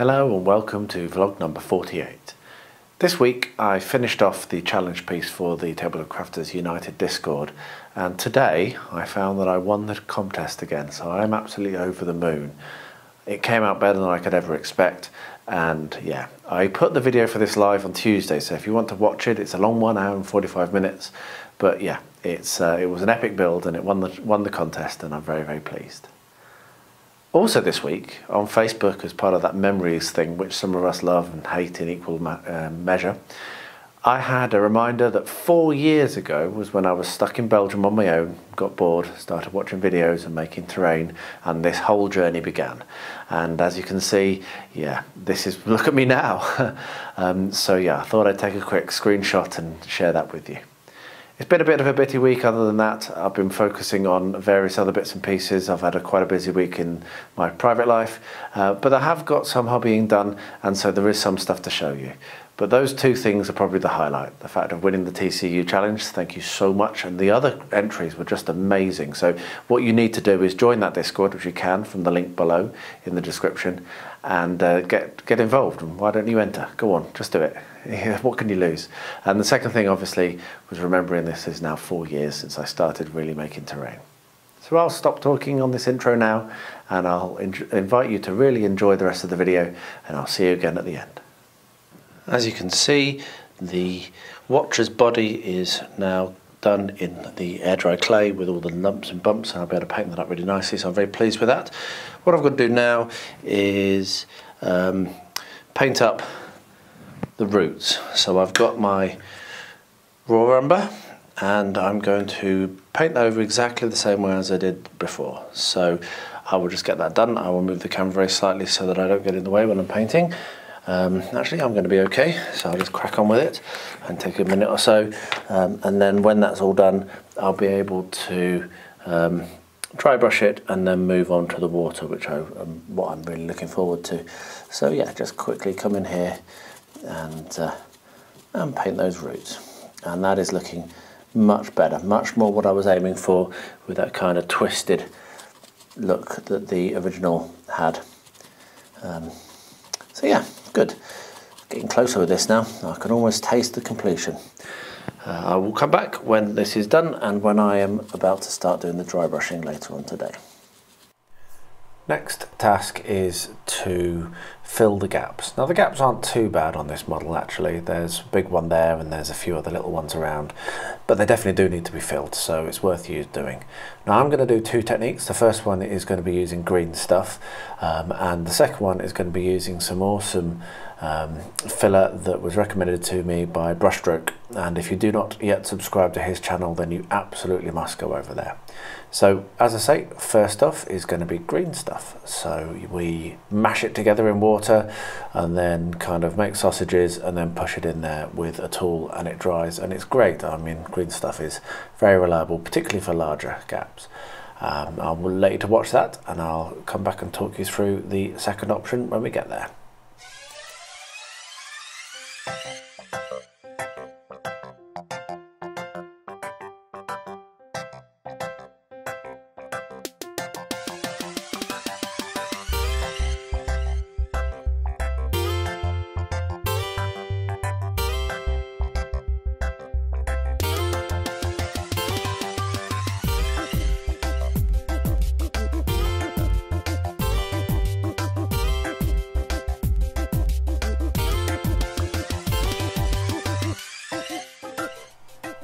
Hello and welcome to vlog number 48. This week I finished off the challenge piece for the Tabletop Crafters United Discord, and today I found that I won the contest again, so I'm absolutely over the moon. It came out better than I could ever expect, and yeah, I put the video for this live on Tuesday, so if you want to watch it, it's a long 1 hour and 45 minutes, but yeah, it was an epic build and it won the contest, and I'm very, very pleased. Also this week, on Facebook, as part of that memories thing, which some of us love and hate in equal measure, I had a reminder that 4 years ago was when I was stuck in Belgium on my own, got bored, started watching videos and making terrain, and this whole journey began. And as you can see, yeah, look at me now. So yeah, I thought I'd take a quick screenshot and share that with you. It's been a bit of a bitty week. Other than that, I've been focusing on various other bits and pieces. I've had quite a busy week in my private life, but I have got some hobbying done, and so there is some stuff to show you. But those two things are probably the highlight. The fact of winning the TCU challenge, thank you so much, and the other entries were just amazing. So what you need to do is join that Discord, which you can from the link below in the description, and get involved. And why don't you enter? Go on, just do it. What can you lose? And the second thing, obviously, was remembering this is now 4 years since I started really making terrain. So I'll stop talking on this intro now, and I'll invite you to really enjoy the rest of the video, and I'll see you again at the end. As you can see, the Watcher's body is now done in the air dry clay with all the lumps and bumps, and I'll be able to paint that up really nicely, so I'm very pleased with that. What I've got to do now is paint up the roots. So I've got my raw umber, and I'm going to paint over exactly the same way as I did before. So I will just get that done. I will move the camera very slightly so that I don't get in the way when I'm painting. Actually, I'm going to be okay, so I'll just crack on with it and take a minute or so, and then when that's all done, I'll be able to dry brush it and then move on to the water, which what I'm really looking forward to. So yeah, just quickly come in here and paint those roots, and that is looking much better, much more what I was aiming for, with that kind of twisted look that the original had. So yeah, good. Getting closer with this now. I can almost taste the completion. I will come back when this is done and when I am about to start doing the dry brushing later on today. Next task is to fill the gaps. Now the gaps aren't too bad on this model actually. There's a big one there and there's a few other little ones around, but they definitely do need to be filled, so it's worth you doing. Now I'm going to do two techniques. The first one is going to be using green stuff, and the second one is going to be using some awesome filler that was recommended to me by Brushstroke, and if you do not yet subscribe to his channel, then you absolutely must go over there. So as I say, first off is going to be green stuff. So we mash it together in water and then kind of make sausages and then push it in there with a tool, and it dries, and it's great. I mean, green stuff is very reliable, particularly for larger gaps. I will let you to watch that, and I'll come back and talk you through the second option when we get there.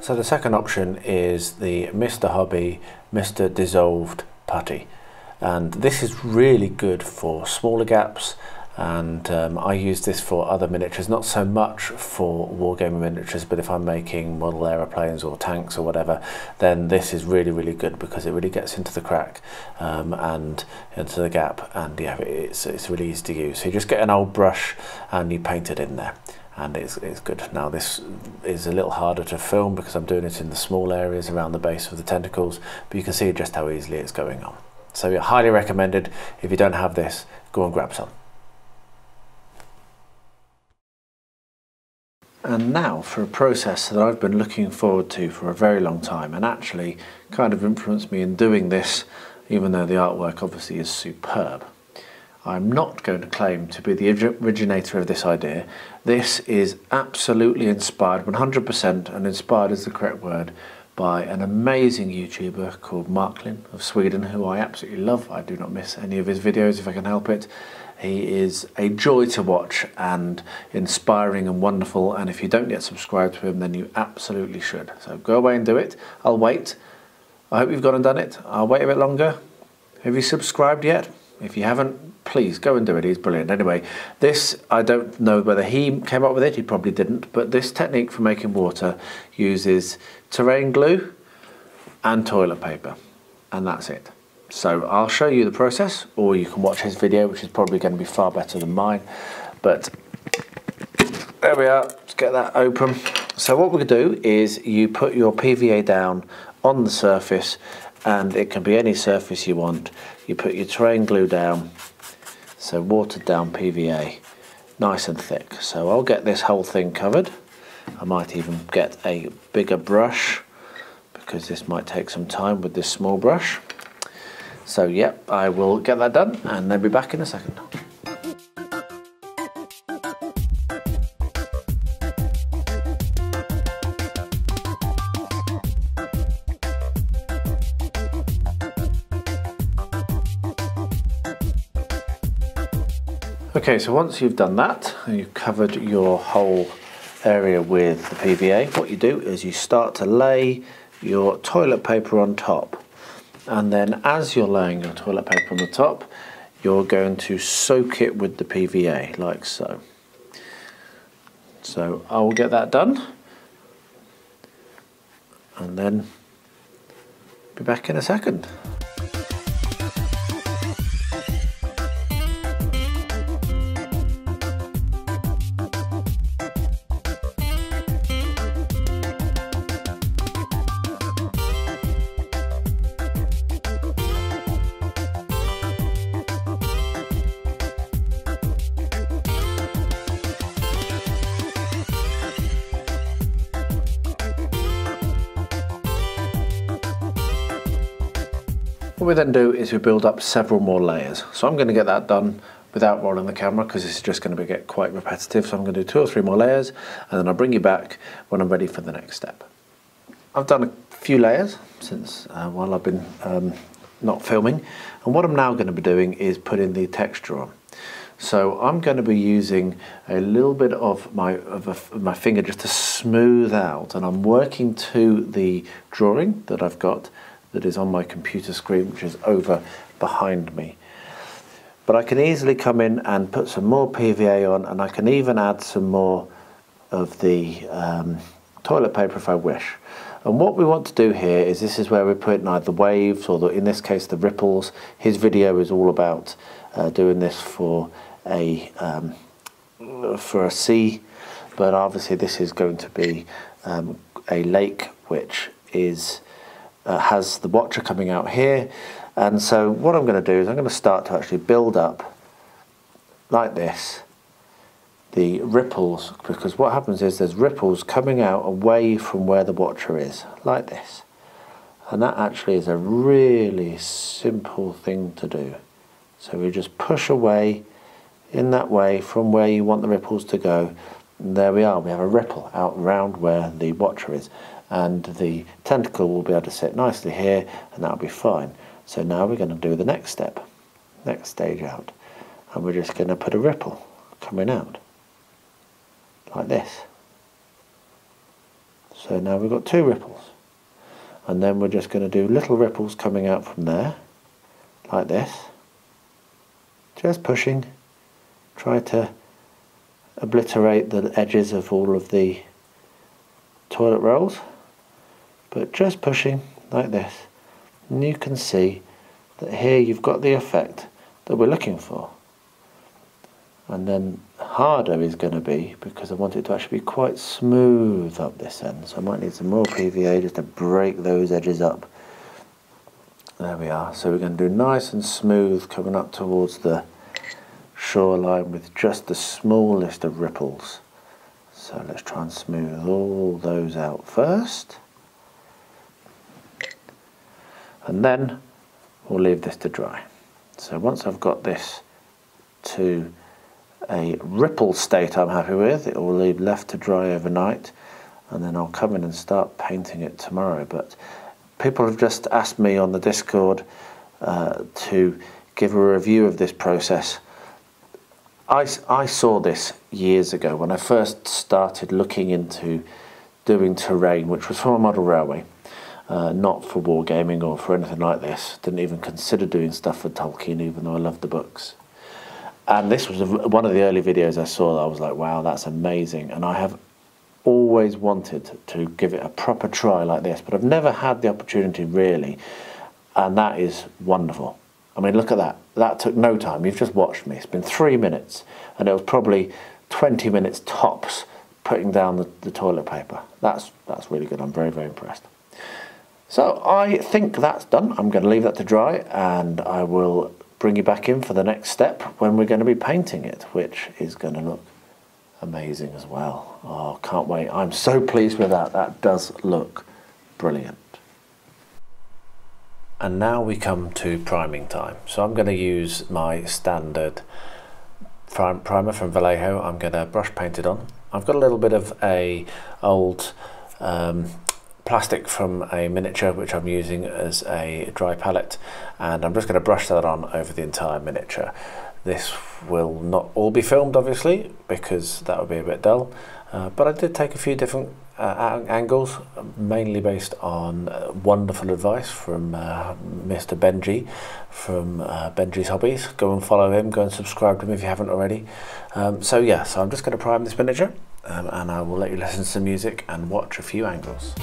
So the second option is the Mr. Hobby Mr. Dissolved Putty, and this is really good for smaller gaps, and I use this for other miniatures, not so much for wargaming miniatures, but if I'm making model aeroplanes or tanks or whatever, then this is really, really good because it really gets into the crack and into the gap, and yeah, it's really easy to use. So you just get an old brush and you paint it in there, and it's good. Now this is a little harder to film because I'm doing it in the small areas around the base of the tentacles, but you can see just how easily it's going on. So yeah, highly recommended. If you don't have this, go and grab some. And now for a process that I've been looking forward to for a very long time, and actually kind of influenced me in doing this, even though the artwork obviously is superb. I'm not going to claim to be the originator of this idea. This is absolutely inspired, 100%, and inspired is the correct word, by an amazing YouTuber called Marklin of Sweden, who I absolutely love. I do not miss any of his videos if I can help it. He is a joy to watch and inspiring and wonderful, and if you don't yet subscribe to him, then you absolutely should. So go away and do it. I'll wait. I hope you've gone and done it. I'll wait a bit longer. Have you subscribed yet? If you haven't, please go and do it. He's brilliant. Anyway, this, I don't know whether he came up with it. He probably didn't. But this technique for making water uses terrain glue and toilet paper. And that's it. So I'll show you the process, or you can watch his video, which is probably going to be far better than mine. But there we are. Let's get that open. So what we're going to do is you put your PVA down on the surface, and it can be any surface you want. You put your terrain glue down, so watered down PVA, nice and thick. So I'll get this whole thing covered. I might even get a bigger brush, because this might take some time with this small brush. So yep, I will get that done and then be back in a second. Okay, so once you've done that and you've covered your whole area with the PVA, what you do is you start to lay your toilet paper on top, and then as you're laying your toilet paper on the top, you're going to soak it with the PVA like so. So I will get that done and then be back in a second. What we then do is we build up several more layers. So I'm going to get that done without rolling the camera, because this is just going to get quite repetitive. So I'm going to do 2 or 3 more layers, and then I'll bring you back when I'm ready for the next step. I've done a few layers since while I've been not filming, and what I'm now going to be doing is putting the texture on. So I'm going to be using a little bit of my finger just to smooth out, and I'm working to the drawing that I've got that is on my computer screen, which is over behind me. But I can easily come in and put some more PVA on, and I can even add some more of the toilet paper if I wish. And what we want to do here is, this is where we're putting either waves or in this case the ripples. His video is all about doing this for a sea, but obviously this is going to be a lake which is has the watcher coming out here. And so what I'm going to do is I'm going to start to actually build up like this the ripples, because what happens is there's ripples coming out away from where the watcher is, like this. And that actually is a really simple thing to do. So we just push away in that way from where you want the ripples to go, and there we are, we have a ripple out around where the watcher is, and the tentacle will be able to sit nicely here, and that'll be fine. So now we're going to do the next step, next stage out, and we're just going to put a ripple coming out like this. So now we've got 2 ripples, and then we're just going to do little ripples coming out from there like this, just pushing, try to obliterate the edges of all of the toilet rolls, but just pushing like this, and you can see that here you've got the effect that we're looking for. And then harder is going to be, because I want it to actually be quite smooth up this end, so I might need some more PVA just to break those edges up. There we are. So we're going to do nice and smooth coming up towards the shoreline with just the smallest of ripples. So let's try and smooth all those out first, and then we'll leave this to dry. So once I've got this to a ripple state I'm happy with. It will leave left to dry overnight, and then I'll come in and start painting it tomorrow. But people have just asked me on the Discord to give a review of this process. I saw this years ago when I first started looking into doing terrain, which was for a model railway, not for wargaming or for anything like this. Didn't even consider doing stuff for Tolkien, even though I loved the books. And this was one of the early videos I saw that I was like, wow, that's amazing. And I have always wanted to give it a proper try like this, but I've never had the opportunity really. And that is wonderful. I mean, look at that. That took no time. You've just watched me. It's been 3 minutes, and it was probably 20 minutes tops putting down the toilet paper. That's really good. I'm very, very impressed. So I think that's done. I'm going to leave that to dry, and I will bring you back in for the next step when we're going to be painting it, which is going to look amazing as well. Oh, can't wait. I'm so pleased with that. That does look brilliant. And now we come to priming time. So I'm going to use my standard primer from Vallejo. I'm going to brush paint it on. I've got a little bit of a old plastic from a miniature which I'm using as a dry palette, and I'm just going to brush that on over the entire miniature. This will not all be filmed obviously because that would be a bit dull, but I did take a few different angles, mainly based on wonderful advice from Mr. Benji from Benji's Hobbies. Go and follow him, go and subscribe to him if you haven't already. So yeah, so I'm just going to prime this miniature, and I will let you listen to some music and watch a few angles.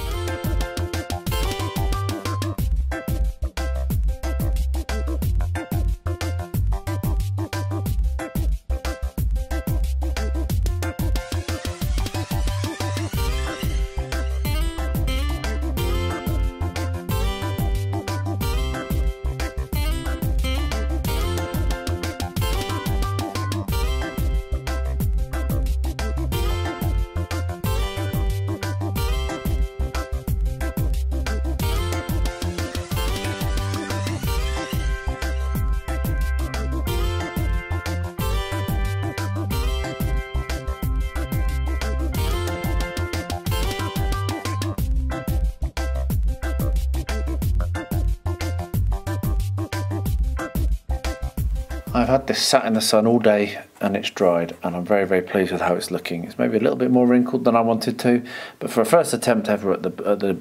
I've had this sat in the sun all day and it's dried, and I'm very, very pleased with how it's looking. It's maybe a little bit more wrinkled than I wanted to, but for a first attempt ever at the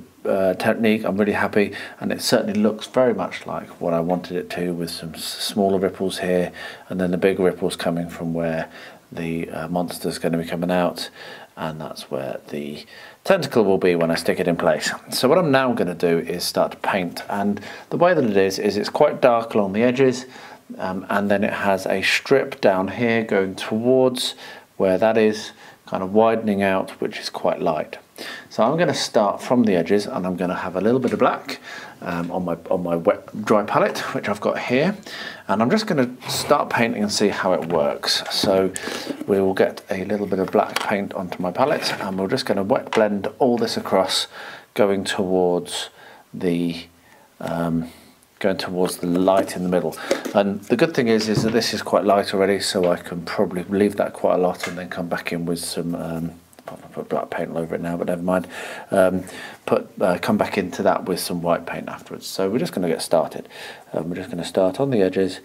technique, I'm really happy, and it certainly looks very much like what I wanted it to, with some smaller ripples here and then the big ripples coming from where the monster's going to be coming out, and that's where the tentacle will be when I stick it in place. So what I'm now going to do is start to paint, and the way that it is it's quite dark along the edges, and then it has a strip down here going towards where that is, kind of widening out, which is quite light. So I'm going to start from the edges, and I'm going to have a little bit of black on my wet dry palette, which I've got here, and I'm just going to start painting and see how it works. So we will get a little bit of black paint onto my palette, and we're just going to wet blend all this across, going towards the light in the middle. And the good thing is that this is quite light already, so I can probably leave that quite a lot and then come back in with some put black paint all over it now, but never mind. Come back into that with some white paint afterwards. So we're just going to get started. We're just going to start on the edges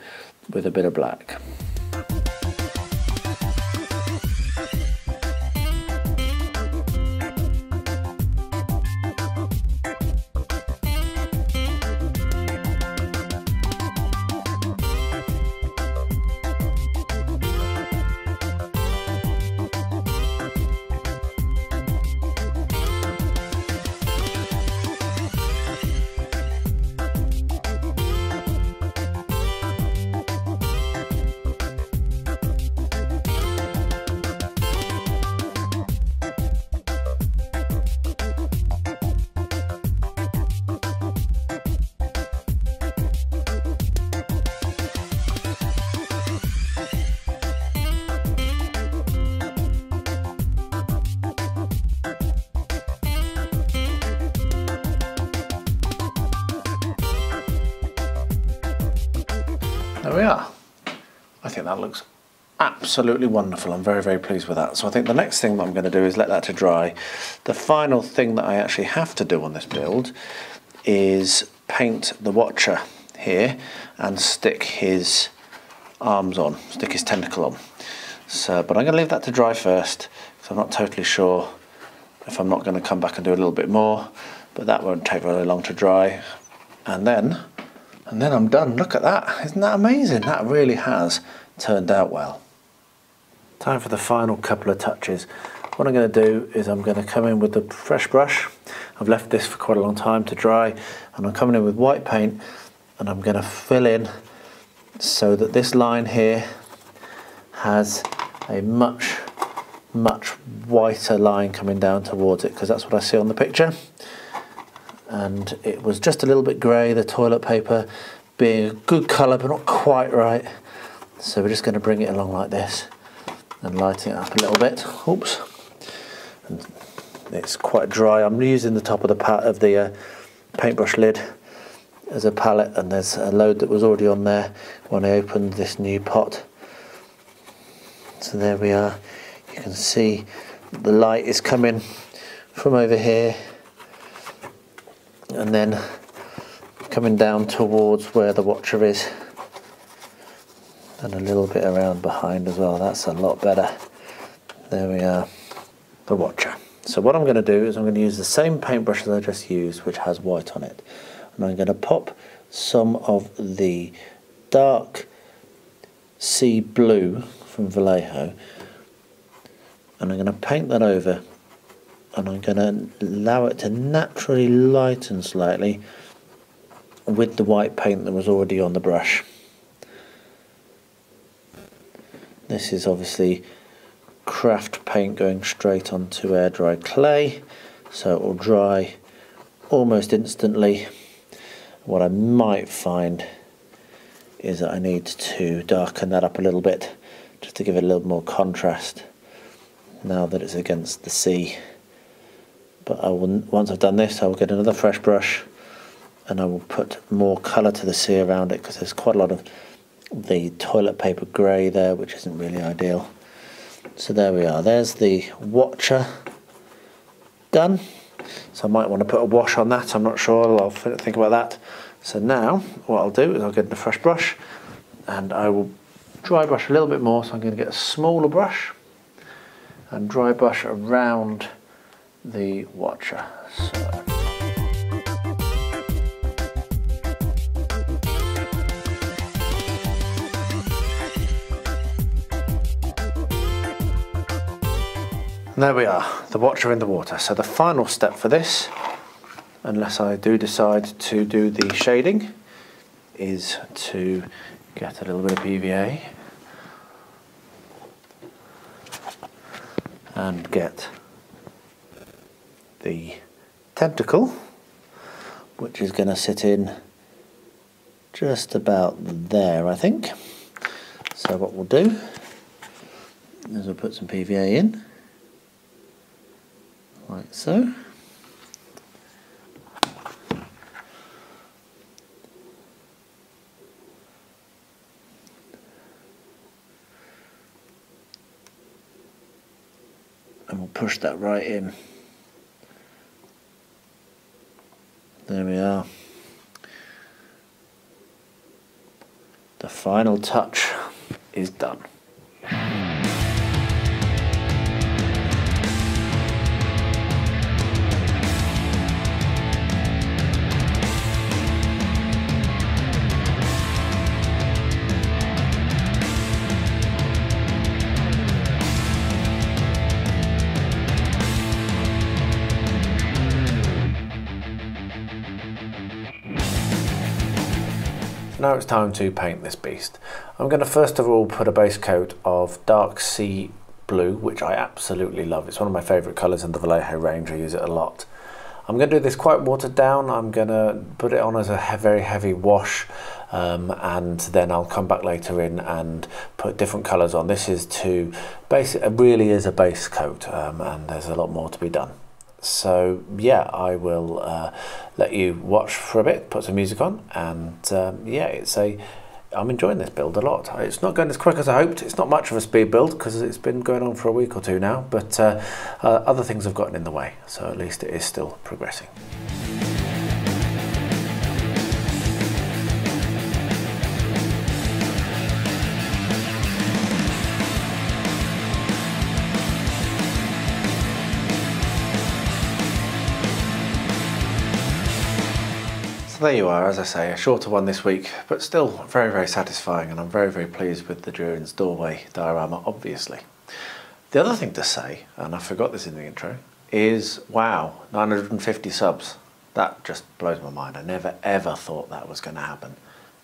with a bit of black. There we are. I think that looks absolutely wonderful. I'm very, very pleased with that. So I think the next thing that I'm going to do is let that to dry. The final thing that I actually have to do on this build is paint the Watcher here and stick his arms on, stick his tentacle on. So, but I'm going to leave that to dry first, because I'm not totally sure if I'm not going to come back and do a little bit more, but that won't take very long to dry. And then I'm done. Look at that. Isn't that amazing? That really has turned out well. Time for the final couple of touches. What I'm going to do is I'm going to come in with the fresh brush. I've left this for quite a long time to dry, and I'm coming in with white paint, and I'm going to fill in so that this line here has a much whiter line coming down towards it, because that's what I see on the picture. And it was just a little bit grey, the toilet paper being a good colour but not quite right. So we're just going to bring it along like this and lighten it up a little bit. Oops. And it's quite dry. I'm using the top of the paintbrush lid as a palette, and there's a load that was already on there when I opened this new pot. So there we are. You can see the light is coming from over here and then coming down towards where the Watcher is, and a little bit around behind as well. That's a lot better. There we are, the Watcher. So what I'm going to do is I'm going to use the same paintbrush that I just used, which has white on it, and I'm going to pop some of the dark sea blue from Vallejo, and I'm going to paint that over, and I'm going to allow it to naturally lighten slightly with the white paint that was already on the brush. This is obviously craft paint going straight onto air dry clay, so it will dry almost instantly. What I might find is that I need to darken that up a little bit just to give it a little more contrast now that it's against the sea. But once I've done this, I will get another fresh brush and I will put more colour to the sea around it, because there's quite a lot of the toilet paper grey there, which isn't really ideal. So there we are. There's the Watcher done. So I might want to put a wash on that. I'm not sure. I'll think about that. So now what I'll do is I'll get a fresh brush and I will dry brush a little bit more. So I'm going to get a smaller brush and dry brush around the Watcher. So. And there we are, the Watcher in the water. So the final step for this, unless I do decide to do the shading, is to get a little bit of PVA and get the tentacle, which is going to sit in just about there, I think. So what we'll do is we'll put some PVA in, like so. And we'll push that right in. There we are. The final touch is done. Now it's time to paint this beast. I'm going to first of all put a base coat of dark sea blue, which I absolutely love. It's one of my favourite colours in the Vallejo range. I use it a lot. I'm going to do this quite watered down. I'm going to put it on as a very heavy wash, and then I'll come back later in and put different colours on. This is to it really is a base coat, and there's a lot more to be done. So yeah, I will let you watch for a bit, put some music on, and yeah, it's a I'm enjoying this build a lot. It's not going as quick as I hoped. It's not much of a speed build because it's been going on for a week or two now, but other things have gotten in the way, so at least it is still progressing. There you are, as I say, a shorter one this week, but still very, very satisfying, and I'm very, very pleased with the Durin's doorway diorama, obviously. The other thing to say, and I forgot this in the intro, is wow, 950 subs. That just blows my mind. I never ever thought that was going to happen.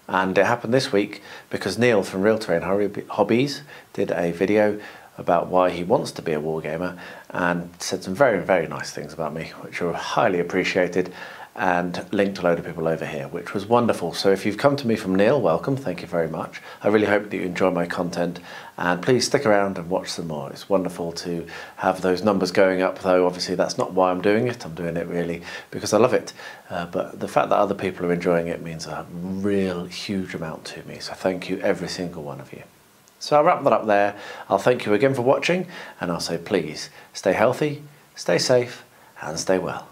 And it happened this week because Neil from Real Terrain Hobbies did a video about why he wants to be a wargamer and said some very, very nice things about me, which are highly appreciated, and linked a load of people over here, which was wonderful. So if you've come to me from Neil, welcome, thank you very much. I really hope that you enjoy my content, and please stick around and watch some more. It's wonderful to have those numbers going up, though obviously that's not why I'm doing it. I'm doing it really because I love it. But the fact that other people are enjoying it means a real huge amount to me. So thank you, every single one of you. So I'll wrap that up there. I'll thank you again for watching, and I'll say please stay healthy, stay safe, and stay well.